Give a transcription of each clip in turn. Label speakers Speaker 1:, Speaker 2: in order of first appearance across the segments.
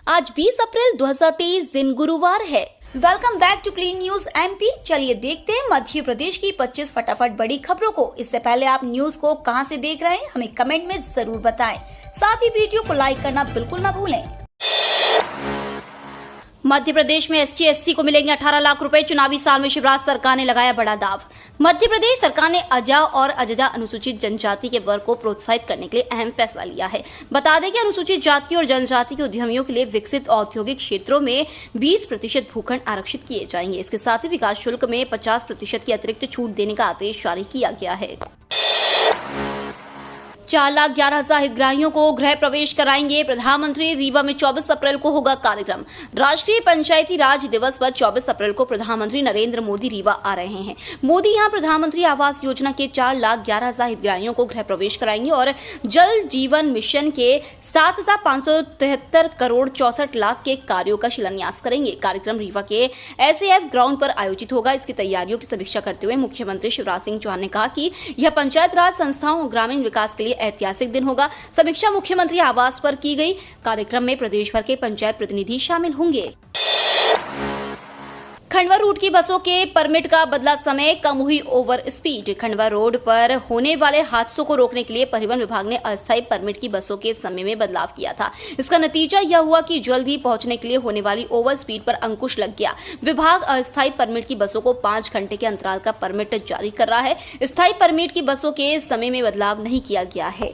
Speaker 1: आज 20 अप्रैल 2023 दिन गुरुवार है। Welcome back to clean news MP. चलिए देखते हैं मध्य प्रदेश की 25 फटाफट बड़ी खबरों को। इससे पहले आप न्यूज को कहां से देख रहे हैं हमें कमेंट में जरूर बताएं। साथ ही वीडियो को लाइक करना बिल्कुल ना भूलें। मध्य प्रदेश में एसटी एससी को मिलेंगे 18 लाख रुपए। चुनावी साल में शिवराज सरकार ने लगाया बड़ा दाव। मध्य प्रदेश सरकार ने अजा और अजजा अनुसूचित जनजाति के वर्ग को प्रोत्साहित करने के लिए अहम फैसला लिया है। बता दें कि अनुसूचित जाति और जनजाति के उद्यमियों के लिए विकसित औद्योगिक क्षेत्रों में 20% भूखंड आरक्षित किए जाएंगे। इसके साथ ही विकास शुल्क में 50% की अतिरिक्त छूट देने का आदेश जारी किया गया है। 4,11,000 हितग्राहियों को गृह प्रवेश कराएंगे प्रधानमंत्री। रीवा में 24 अप्रैल को होगा कार्यक्रम। राष्ट्रीय पंचायती राज दिवस पर 24 अप्रैल को प्रधानमंत्री नरेंद्र मोदी रीवा आ रहे हैं। मोदी यहां प्रधानमंत्री आवास योजना के 4,11,000 हितग्राहियों को गृह प्रवेश कराएंगे और जल जीवन मिशन के 7,573 करोड़ 64 लाख के कार्यों का शिलान्यास करेंगे। कार्यक्रम रीवा के एसएएफ ग्राउंड पर आयोजित होगा। इसकी तैयारियों की समीक्षा करते हुए मुख्यमंत्री शिवराज सिंह चौहान ने कहा कि यह पंचायत राज संस्थाओं और ग्रामीण विकास के लिए ऐतिहासिक दिन होगा। समीक्षा मुख्यमंत्री आवास पर की गई। कार्यक्रम में प्रदेश भर के पंचायत प्रतिनिधि शामिल होंगे। खंडवा रूट की बसों के परमिट का बदला समय, कम हुई ओवर स्पीड। खंडवा रोड पर होने वाले हादसों को रोकने के लिए परिवहन विभाग ने अस्थायी परमिट की बसों के समय में बदलाव किया था। इसका नतीजा यह हुआ कि जल्द ही पहुंचने के लिए होने वाली ओवर स्पीड पर अंकुश लग गया। विभाग अस्थायी परमिट की बसों को 5 घंटे के अंतराल का परमिट जारी कर रहा है। स्थायी परमिट की बसों के समय में बदलाव नहीं किया गया है।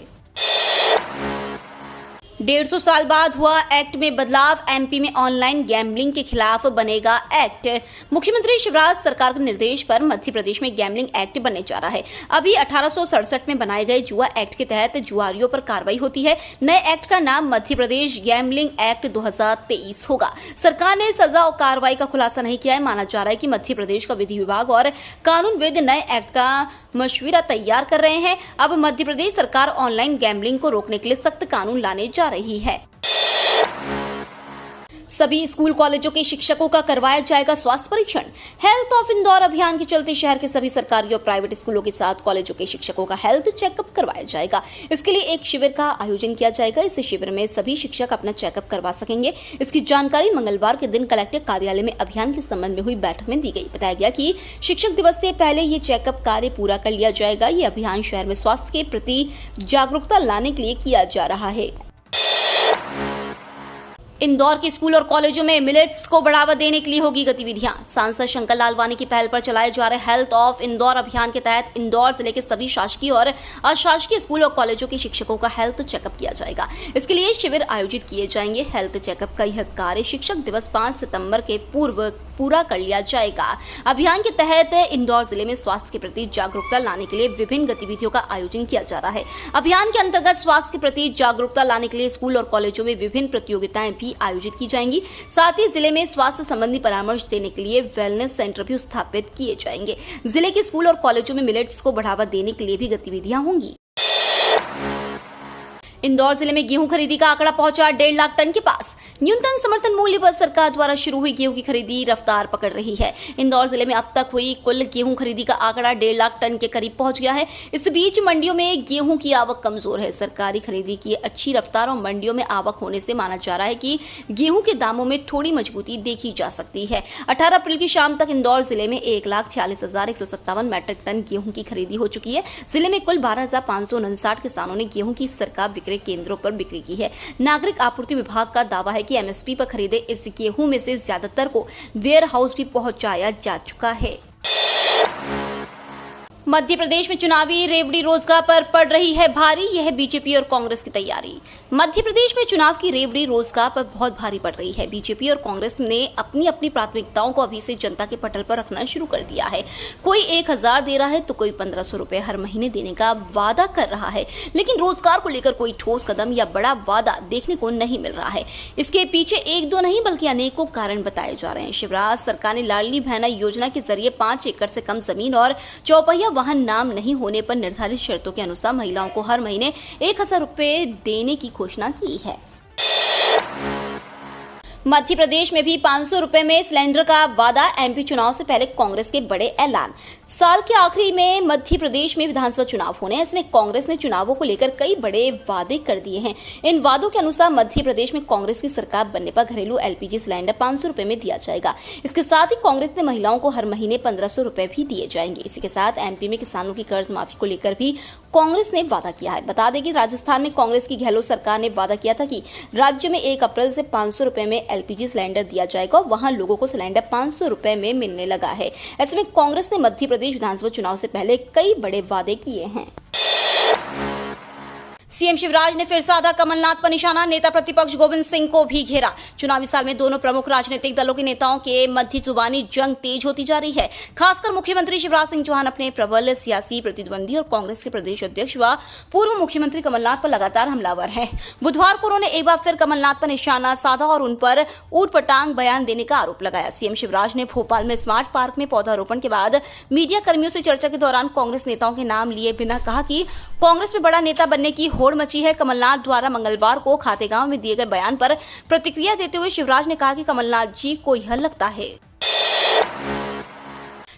Speaker 1: 150 साल बाद हुआ एक्ट में बदलाव। एमपी में ऑनलाइन गैम्बलिंग के खिलाफ बनेगा एक्ट। मुख्यमंत्री शिवराज सरकार के निर्देश पर मध्य प्रदेश में गैम्बलिंग एक्ट बनने जा रहा है। अभी 1867 में बनाए गए जुआ एक्ट के तहत जुआरियों पर कार्रवाई होती है। नए एक्ट का नाम मध्य प्रदेश गैम्बलिंग एक्ट 2023 होगा। सरकार ने सजा और कार्रवाई का खुलासा नहीं किया है। माना जा रहा है कि मध्य प्रदेश का विधि विभाग और कानूनविद नए एक्ट का मशविरा तैयार कर रहे हैं। अब मध्य प्रदेश सरकार ऑनलाइन गैम्बलिंग को रोकने के लिए सख्त कानून लाने जा रही है। सभी स्कूल कॉलेजों के शिक्षकों का करवाया जाएगा स्वास्थ्य परीक्षण। हेल्थ ऑफ इंदौर अभियान के चलते शहर के सभी सरकारी और प्राइवेट स्कूलों के साथ कॉलेजों के शिक्षकों का हेल्थ चेकअप करवाया जाएगा। इसके लिए एक शिविर का आयोजन किया जाएगा। इस शिविर में सभी शिक्षक अपना चेकअप करवा सकेंगे। इसकी जानकारी मंगलवार के दिन कलेक्टर कार्यालय में अभियान के संबंध में हुई बैठक में दी गई। बताया गया कि शिक्षक दिवस से पहले ये चेकअप कार्य पूरा कर लिया जाएगा। ये अभियान शहर में स्वास्थ्य के प्रति जागरूकता लाने के लिए किया जा रहा है। इंदौर के स्कूल और कॉलेजों में मिलेट्स को बढ़ावा देने के लिए होगी गतिविधियां। सांसद शंकर लालवानी की पहल पर चलाए जा रहे हेल्थ ऑफ इंदौर अभियान के तहत इंदौर जिले के सभी शासकीय और अशासकीय स्कूल और कॉलेजों के शिक्षकों का हेल्थ चेकअप किया जाएगा। इसके लिए शिविर आयोजित किए जाएंगे। हेल्थ चेकअप का यह कार्य शिक्षक दिवस 5 सितंबर के पूर्व पूरा कर लिया जाएगा। अभियान के तहत इंदौर जिले में स्वास्थ्य के प्रति जागरूकता लाने के लिए विभिन्न गतिविधियों का आयोजन किया जा रहा है। अभियान के अंतर्गत स्वास्थ्य के प्रति जागरूकता लाने के लिए स्कूल और कॉलेजों में विभिन्न प्रतियोगिताएं भी आयोजित की जाएंगी। साथ ही जिले में स्वास्थ्य संबंधी परामर्श देने के लिए वेलनेस सेंटर भी स्थापित किए जाएंगे। जिले के स्कूल और कॉलेजों में मिलेट्स को बढ़ावा देने के लिए भी गतिविधियां होंगी। इंदौर जिले में गेहूं खरीदी का आंकड़ा पहुंचा 1.5 लाख टन के पास। न्यूनतम समर्थन मूल्य पर सरकार द्वारा शुरू हुई गेहूं की खरीदी रफ्तार पकड़ रही है। इंदौर जिले में अब तक हुई कुल गेहूं खरीदी का आंकड़ा 1.5 लाख टन के करीब पहुंच गया है। इस बीच मंडियों में गेहूं की आवक कमजोर है। सरकारी खरीदी की अच्छी रफ्तार और मंडियों में आवक होने से माना जा रहा है कि गेहूं के दामों में थोड़ी मजबूती देखी जा सकती है। 18 अप्रैल की शाम तक इंदौर जिले में 1,46,157 मैट्रिक टन गेहूं की खरीदी हो चुकी है। जिले में कुल 12,559 किसानों ने गेहूं की सरकार विक्रय केंद्रों पर बिक्री की है। नागरिक आपूर्ति विभाग का दावा है कि एमएसपी पर खरीदे इस गेहूं में से ज्यादातर को वेयर हाउस भी पहुंचाया जा चुका है। मध्य प्रदेश में चुनावी रेवड़ी रोजगार पर पड़ रही है भारी। यह बीजेपी और कांग्रेस की तैयारी। मध्य प्रदेश में चुनाव की रेवड़ी रोजगार पर बहुत भारी पड़ रही है। बीजेपी और कांग्रेस ने अपनी अपनी प्राथमिकताओं को अभी से जनता के पटल पर रखना शुरू कर दिया है। कोई 1,000 दे रहा है तो कोई 1,500 रुपए हर महीने देने का वादा कर रहा है, लेकिन रोजगार को लेकर कोई ठोस कदम या बड़ा वादा देखने को नहीं मिल रहा है। इसके पीछे एक दो नहीं बल्कि अनेकों कारण बताए जा रहे हैं। शिवराज सरकार ने लाडली बहना योजना के जरिए 5 एकड़ से कम जमीन और चौपहिया वाहन नाम नहीं होने पर निर्धारित शर्तों के अनुसार महिलाओं को हर महीने 1,000 रुपए देने की घोषणा की है। मध्य प्रदेश में भी 500 रुपए में सिलेंडर का वादा, एमपी चुनाव से पहले कांग्रेस के बड़े ऐलान। साल के आखिरी में मध्य प्रदेश में विधानसभा चुनाव होने हैं। इसमें कांग्रेस ने चुनावों को लेकर कई बड़े वादे कर दिए हैं। इन वादों के अनुसार मध्य प्रदेश में कांग्रेस की सरकार बनने पर घरेलू एलपीजी सिलेंडर 500 रुपए में दिया जाएगा। इसके साथ ही कांग्रेस ने महिलाओं को हर महीने 1500 रुपए भी दिए जाएंगे। इसी के साथ एमपी में किसानों की कर्ज माफी को लेकर भी कांग्रेस ने वादा किया है। बता दें कि राजस्थान में कांग्रेस की गहलोत सरकार ने वादा किया था कि राज्य में 1 अप्रैल से 500 रुपए में एलपीजी सिलेंडर दिया जाएगा। वहां लोगों को सिलेंडर 500 रुपए में मिलने लगा है। ऐसे में कांग्रेस ने मध्य प्रदेश विधानसभा चुनाव से पहले कई बड़े वादे किए हैं। सीएम शिवराज ने फिर साधा कमलनाथ पर निशाना, नेता प्रतिपक्ष गोविंद सिंह को भी घेरा। चुनावी साल में दोनों प्रमुख राजनीतिक दलों के नेताओं के मध्य जुबानी जंग तेज होती जा रही है। खासकर मुख्यमंत्री शिवराज सिंह चौहान अपने प्रबल सियासी प्रतिद्वंदी और कांग्रेस के प्रदेश अध्यक्ष व पूर्व मुख्यमंत्री कमलनाथ पर लगातार हमलावर हैं। बुधवार को उन्होंने एक बार फिर कमलनाथ पर निशाना साधा और उन पर ऊटपटांग बयान देने का आरोप लगाया। सीएम शिवराज ने भोपाल में स्मार्ट पार्क में पौधारोपण के बाद मीडिया कर्मियों से चर्चा के दौरान कांग्रेस नेताओं के नाम लिए बिना कहा कि कांग्रेस में बड़ा नेता बनने की होड़ मची है। कमलनाथ द्वारा मंगलवार को खातेगांव में दिए गए बयान पर प्रतिक्रिया देते हुए शिवराज ने कहा कि कमलनाथ जी को यह लगता है।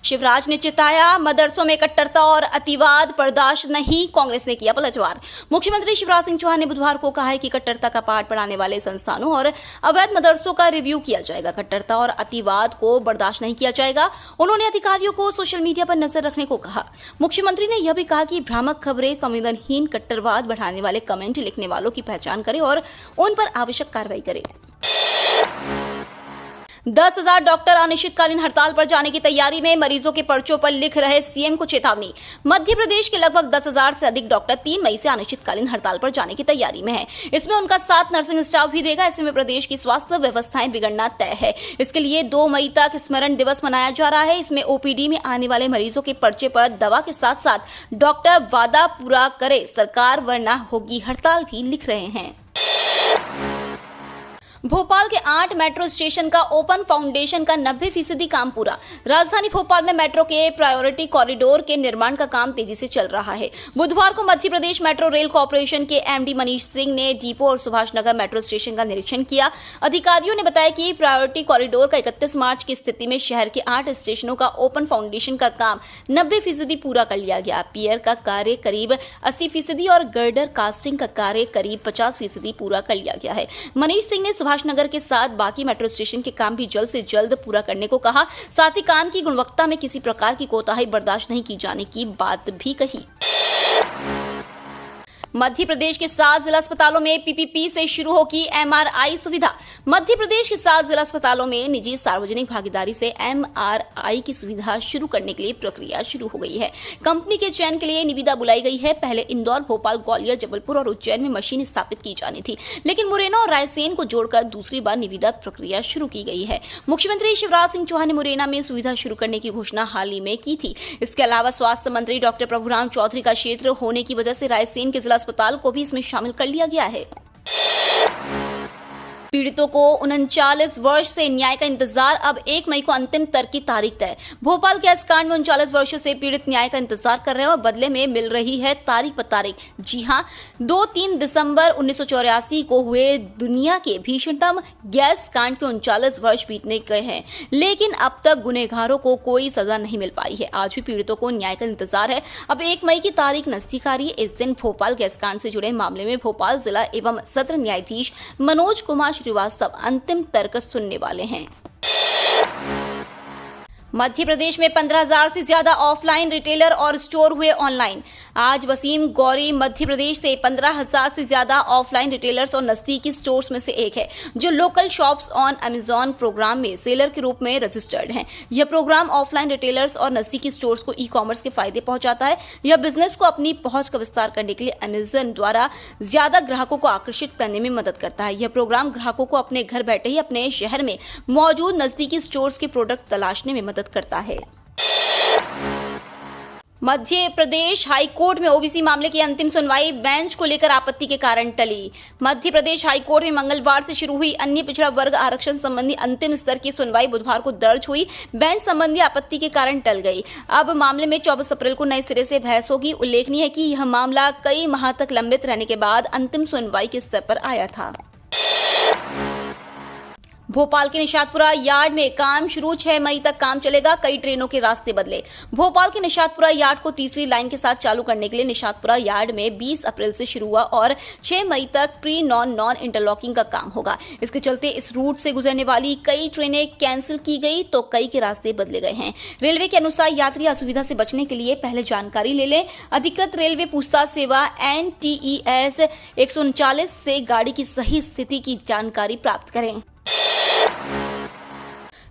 Speaker 1: शिवराज ने चिताया, मदरसों में कट्टरता और अतिवाद बर्दाश्त नहीं, कांग्रेस ने किया पलटवार। मुख्यमंत्री शिवराज सिंह चौहान ने बुधवार को कहा है कि कट्टरता का पाठ पढ़ाने वाले संस्थानों और अवैध मदरसों का रिव्यू किया जाएगा। कट्टरता और अतिवाद को बर्दाश्त नहीं किया जाएगा। उन्होंने अधिकारियों को सोशल मीडिया पर नजर रखने को कहा। मुख्यमंत्री ने यह भी कहा कि भ्रामक खबरें, संवेदनहीन कट्टरवाद बढ़ाने वाले कमेंट लिखने वालों की पहचान करें और उन पर आवश्यक कार्रवाई करें। 10,000 डॉक्टर अनिश्चितकालीन हड़ताल पर जाने की तैयारी में, मरीजों के पर्चों पर लिख रहे सीएम को चेतावनी। मध्य प्रदेश के लगभग 10,000 से अधिक डॉक्टर 3 मई से अनिश्चितकालीन हड़ताल पर जाने की तैयारी में हैं। इसमें उनका साथ नर्सिंग स्टाफ भी देगा। ऐसे में प्रदेश की स्वास्थ्य व्यवस्थाएं बिगड़ना तय है। इसके लिए 2 मई तक स्मरण दिवस मनाया जा रहा है। इसमें ओपीडी में आने वाले मरीजों के पर्चे पर दवा के साथ साथ डॉक्टर वादा पूरा करे सरकार वरना होगी हड़ताल भी लिख रहे हैं। भोपाल के 8 मेट्रो स्टेशन का ओपन फाउंडेशन का 90% काम पूरा। राजधानी भोपाल में मेट्रो के प्रायोरिटी कॉरिडोर के निर्माण का काम तेजी से चल रहा है। बुधवार को Madhya Pradesh metro rail corporation के एमडी मनीष सिंह ने डिपो और सुभाष नगर मेट्रो स्टेशन का निरीक्षण किया। अधिकारियों ने बताया कि प्रायोरिटी कॉरिडोर का 31 मार्च की स्थिति में शहर के 8 स्टेशनों का ओपन फाउंडेशन का काम 90% पूरा कर लिया गया। पियर का कार्य करीब 80% और गर्डर कास्टिंग का कार्य करीब 50% पूरा कर लिया गया है। मनीष सिंह ने नगर के साथ बाकी मेट्रो स्टेशन के काम भी जल्द से जल्द पूरा करने को कहा। साथ ही काम की गुणवत्ता में किसी प्रकार की कोताही बर्दाश्त नहीं की जाने की बात भी कही। मध्य प्रदेश के 7 जिला अस्पतालों में पीपीपी से शुरू होगी एमआरआई सुविधा। मध्य प्रदेश के 7 जिला अस्पतालों में निजी सार्वजनिक भागीदारी से एमआरआई की सुविधा शुरू करने के लिए प्रक्रिया शुरू हो गई है। कंपनी के चयन के लिए निविदा बुलाई गई है। पहले इंदौर, भोपाल, ग्वालियर, जबलपुर और उज्जैन में मशीन स्थापित की जानी थी, लेकिन मुरैना और रायसेन को जोड़कर दूसरी बार निविदा प्रक्रिया शुरू की गई है। मुख्यमंत्री शिवराज सिंह चौहान ने मुरैना में सुविधा शुरू करने की घोषणा हाल ही में की थी। इसके अलावा स्वास्थ्य मंत्री डॉक्टर प्रभुराम चौधरी का क्षेत्र होने की वजह से रायसेन के जिला अस्पताल को भी इसमें शामिल कर लिया गया है। पीड़ितों को 39 वर्ष से न्याय का इंतजार, अब 1 मई को अंतिम तर्क की तारीख तय। भोपाल गैस कांड में 39 वर्षों से पीड़ित न्याय का इंतजार कर रहे हैं और बदले में मिल रही है तारीख पर तारीख। जी हां, 2-3 दिसंबर 1984 को हुए दुनिया के भीषणतम गैस कांड के 39 वर्ष बीतने गए हैं, लेकिन अब तक गुनहगारों को कोई सजा नहीं मिल पाई है। आज भी पीड़ितों को न्याय का इंतजार है। अब 1 मई की तारीख नजदीक आ रही है। इस दिन भोपाल गैस कांड से जुड़े मामले में भोपाल जिला एवं सत्र न्यायाधीश मनोज कुमार श्रीवास्तव अंतिम तर्क सुनने वाले हैं। मध्य प्रदेश में 15,000 से ज्यादा ऑफलाइन रिटेलर और स्टोर हुए ऑनलाइन। आज वसीम गौरी मध्य प्रदेश से 15,000 से ज्यादा ऑफलाइन रिटेलर्स और नजदीकी स्टोर्स में से एक है, जो local shops on Amazon programme में सेलर के रूप में रजिस्टर्ड हैं। यह प्रोग्राम ऑफलाइन रिटेलर्स और नजदीकी स्टोर्स को ई कॉमर्स के फायदे पहुंचाता है। यह बिजनेस को अपनी पहुंच का विस्तार करने के लिए अमेजॉन द्वारा ज्यादा ग्राहकों को आकर्षित करने में मदद करता है। यह प्रोग्राम ग्राहकों को अपने घर बैठे ही अपने शहर में मौजूद नजदीकी स्टोर्स के प्रोडक्ट तलाशने में मदद करता है। मध्य प्रदेश हाईकोर्ट में ओबीसी मामले की अंतिम सुनवाई, बेंच को लेकर आपत्ति के कारण टली। मध्य प्रदेश हाईकोर्ट में मंगलवार से शुरू हुई अन्य पिछड़ा वर्ग आरक्षण संबंधी अंतिम स्तर की सुनवाई बुधवार को दर्ज हुई। बेंच संबंधी आपत्ति के कारण टल गई। अब मामले में 24 अप्रैल को नए सिरे से बहस होगी। उल्लेखनीय है कि यह मामला कई माह तक लंबित रहने के बाद अंतिम सुनवाई के स्तर पर आया था। भोपाल के निशातपुरा यार्ड में काम शुरू, 6 मई तक काम चलेगा, कई ट्रेनों के रास्ते बदले। भोपाल के निशातपुरा यार्ड को तीसरी लाइन के साथ चालू करने के लिए निशातपुरा यार्ड में 20 अप्रैल से शुरू हुआ और 6 मई तक प्री नॉन इंटरलॉकिंग का काम होगा। इसके चलते इस रूट से गुजरने वाली कई ट्रेनें कैंसिल की गई तो कई के रास्ते बदले गए हैं। रेलवे के अनुसार यात्री असुविधा से बचने के लिए पहले जानकारी ले लें। अधिकृत रेलवे पूछताछ सेवा NTES 139 से गाड़ी की सही स्थिति की जानकारी प्राप्त करें।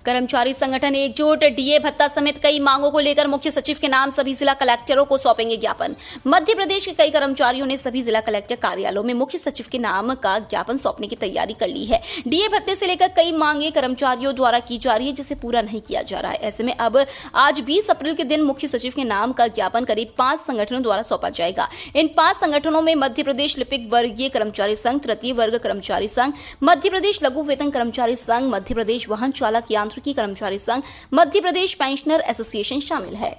Speaker 1: कर्मचारी संगठन एकजुट, डीए भत्ता समेत कई मांगों को लेकर मुख्य सचिव के नाम सभी जिला कलेक्टरों को सौंपेंगे ज्ञापन। मध्य प्रदेश के कई कर्मचारियों ने सभी जिला कलेक्टर कार्यालयों में मुख्य सचिव के नाम का ज्ञापन सौंपने की तैयारी कर ली है। डीए भत्ते से लेकर कई मांगे कर्मचारियों द्वारा की जा रही है, जिसे पूरा नहीं किया जा रहा है। ऐसे में अब आज 20 अप्रैल के दिन मुख्य सचिव के नाम का ज्ञापन करीब 5 संगठनों द्वारा सौंपा जाएगा। इन 5 संगठनों में मध्य प्रदेश लिपिक वर्गीय कर्मचारी संघ, तृतीय वर्ग कर्मचारी संघ, मध्य प्रदेश लघु वेतन कर्मचारी संघ, मध्य प्रदेश वाहन चालक यांत्रिकी कर्मचारी संघ, मध्य प्रदेश पेंशनर एसोसिएशन शामिल है।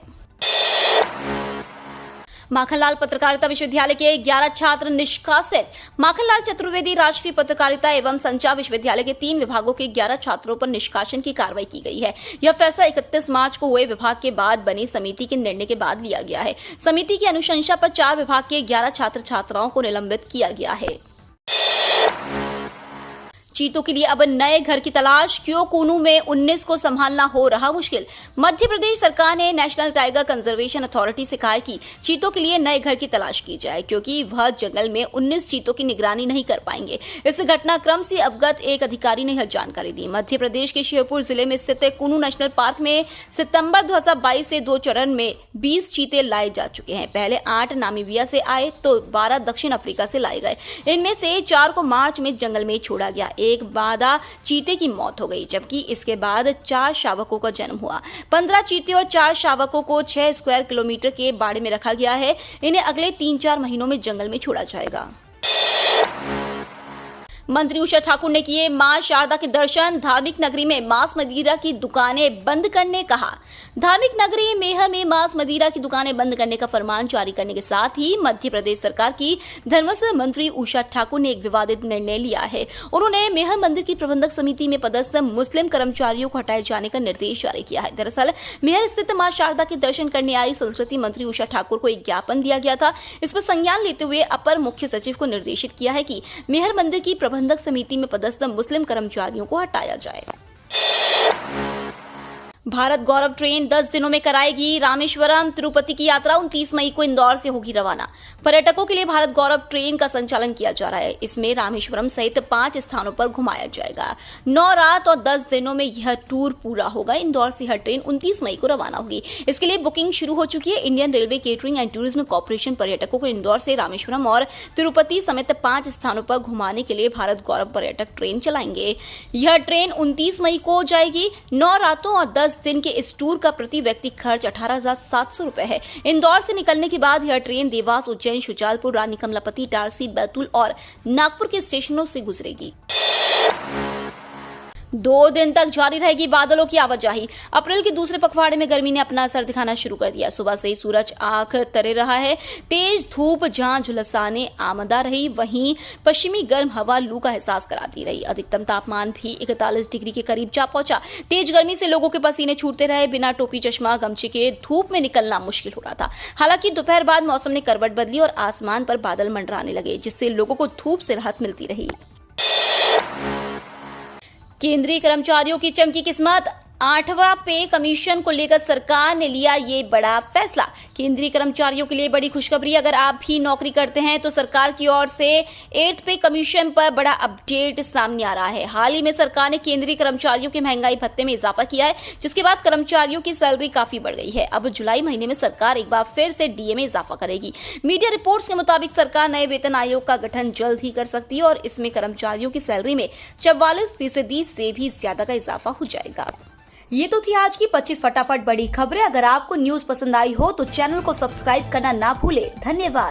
Speaker 1: माखनलाल पत्रकारिता विश्वविद्यालय के 11 छात्र निष्कासित। माखनलाल चतुर्वेदी राष्ट्रीय पत्रकारिता एवं संचार विश्वविद्यालय के 3 विभागों के 11 छात्रों पर निष्कासन की कार्रवाई की गई है। यह फैसला 31 मार्च को हुए विभाग के बाद बनी समिति के निर्णय के बाद लिया गया है। समिति की अनुशंसा पर 4 विभाग के 11 छात्र छात्राओं को निलंबित किया गया है। चीतों के लिए अब नए घर की तलाश, क्यों कूनू में 19 को संभालना हो रहा मुश्किल। मध्य प्रदेश सरकार ने नेशनल टाइगर कंजर्वेशन अथॉरिटी से कहा है कि चीतों के लिए नए घर की तलाश की जाए, क्योंकि वह जंगल में 19 चीतों की निगरानी नहीं कर पाएंगे। इस घटनाक्रम से अवगत एक अधिकारी ने यह जानकारी दी। मध्य प्रदेश के श्योपुर जिले में स्थित कूनू नेशनल पार्क में सितंबर 2022 से 2 चरण में 20 चीते लाए जा चुके हैं। पहले 8 नामीबिया से आए तो 12 दक्षिण अफ्रीका से लाए गए। इनमें से 4 को मार्च में जंगल में छोड़ा गया। एक बाधा चीते की मौत हो गई, जबकि इसके बाद 4 शावकों का जन्म हुआ। 15 चीते और 4 शावकों को 6 स्क्वायर किलोमीटर के बाड़े में रखा गया है। इन्हें अगले 3-4 महीनों में जंगल में छोड़ा जाएगा। मंत्री उषा ठाकुर ने किए मां शारदा के दर्शन। धार्मिक नगरी में मांस मदिरा की दुकानें बंद करने कहा। धार्मिक नगरी मेहर में मांस मदिरा की दुकानें बंद करने का फरमान जारी करने के साथ ही मध्य प्रदेश सरकार की धर्मस्व मंत्री उषा ठाकुर ने एक विवादित निर्णय लिया है। उन्होंने मेहर मंदिर की प्रबंधक समिति में पदस्थ मुस्लिम कर्मचारियों को हटाए जाने का निर्देश जारी किया है। दरअसल मेहर स्थित मां शारदा के दर्शन करने आई संस्कृति मंत्री उषा ठाकुर को एक ज्ञापन दिया गया था। इस पर संज्ञान लेते हुए अपर मुख्य सचिव को निर्देशित किया है कि मेहर मंदिर की प्रबंधक समिति में पदस्थ मुस्लिम कर्मचारियों को हटाया जाए। भारत गौरव ट्रेन 10 दिनों में कराएगी रामेश्वरम तिरुपति की यात्रा। 29 मई को इंदौर से होगी रवाना। पर्यटकों के लिए भारत गौरव ट्रेन का संचालन किया जा रहा है। इसमें रामेश्वरम सहित 5 स्थानों पर घुमाया जाएगा। 9 रात और 10 दिनों में यह टूर पूरा होगा। इंदौर से यह ट्रेन 29 मई को रवाना होगी। इसके लिए बुकिंग शुरू हो चुकी है। Indian railway catering and tourism corporation पर्यटकों को इंदौर से रामेश्वरम और तिरुपति समेत 5 स्थानों पर घुमाने के लिए भारत गौरव पर्यटक ट्रेन चलाएंगे। यह ट्रेन 29 मई को जाएगी। 9 रातों और 10 दिन के इस टूर का प्रति व्यक्ति खर्च 18,700 रुपए है। इंदौर से निकलने के बाद यह ट्रेन देवास, उज्जैन, शुजालपुर, रानी कमलापति, इटारसी, बैतूल और नागपुर के स्टेशनों से गुजरेगी। 2 दिन तक जारी रहेगी बादलों की आवाजाही। अप्रैल के दूसरे पखवाड़े में गर्मी ने अपना असर दिखाना शुरू कर दिया। सुबह से ही सूरज आंख तरे रहा है। तेज धूप जहां झुलसाने आमदा रही, वहीं पश्चिमी गर्म हवा लू का एहसास कराती रही। अधिकतम तापमान भी 41 डिग्री के करीब जा पहुंचा। तेज गर्मी से लोगों के पसीने छूटते रहे। बिना टोपी, चश्मा, गमछे के धूप में निकलना मुश्किल हो रहा था। हालांकि दोपहर बाद मौसम ने करवट बदली और आसमान पर बादल मंडराने लगे, जिससे लोगों को धूप से राहत मिलती रही। केंद्रीय कर्मचारियों की चमकी किस्मत। 8वां पे कमीशन को लेकर सरकार ने लिया ये बड़ा फैसला। केंद्रीय कर्मचारियों के लिए बड़ी खुशखबरी। अगर आप भी नौकरी करते हैं तो सरकार की ओर से 8th पे कमीशन पर बड़ा अपडेट सामने आ रहा है। हाल ही में सरकार ने केंद्रीय कर्मचारियों के महंगाई भत्ते में इजाफा किया है, जिसके बाद कर्मचारियों की सैलरी काफी बढ़ गई है। अब जुलाई महीने में सरकार एक बार फिर से डीए में इजाफा करेगी। मीडिया रिपोर्ट्स के मुताबिक सरकार नए वेतन आयोग का गठन जल्द ही कर सकती है और इसमें कर्मचारियों की सैलरी में 44% से भी ज्यादा का इजाफा हो जाएगा। ये तो थी आज की 25 फटाफट बड़ी खबरें। अगर आपको न्यूज पसंद आई हो तो चैनल को सब्सक्राइब करना ना भूले। धन्यवाद।